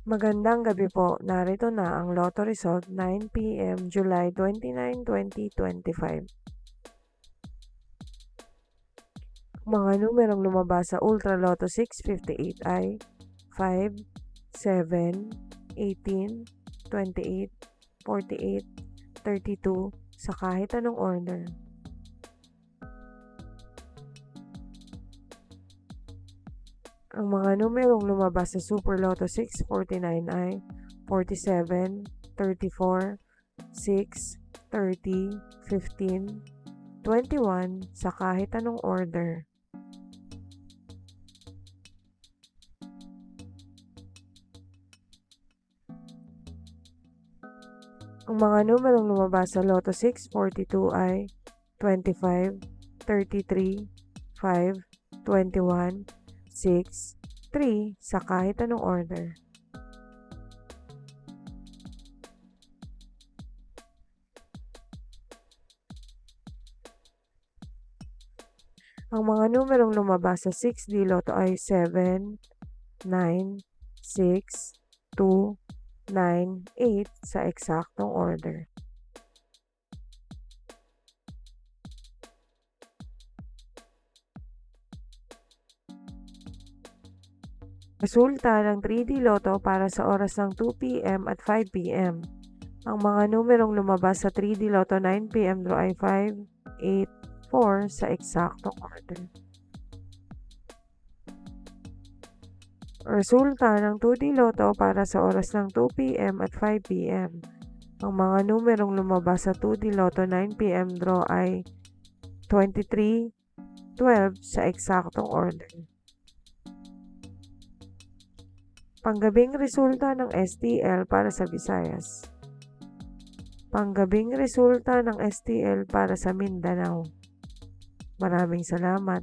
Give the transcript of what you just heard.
Magandang gabi po. Narito na ang Lotto Result 9 p.m. July 29, 2025. Mga numerong lumabas sa Ultra Lotto 658 ay 5, 7, 18, 28, 48, 32 sa kahit anong order. Ang mga numerong lumabas sa Super Lotto 649 ay 47, 34, 6, 30, 15, 21 sa kahit anong order. Ang mga numerong lumabas sa Lotto 642 ay 25, 33, 5, 21, 6, 3 sa kahit anong order. Ang mga numerong lumabas sa 6D Lotto ay 7, 9, 6, 2, 9, 8 sa eksaktong order. Resulta ng 3D Lotto para sa oras ng 2 p.m. at 5 p.m. Ang mga numerong lumabas sa 3D Lotto 9 p.m. draw ay 5, 8, 4 sa eksaktong order. Resulta ng 2D Lotto para sa oras ng 2 p.m. at 5 p.m. Ang mga numerong lumabas sa 2D Lotto 9 p.m. draw ay 23, 12 sa eksaktong order. Panggabing resulta ng STL para sa Visayas. Panggabing resulta ng STL para sa Mindanao. Maraming salamat.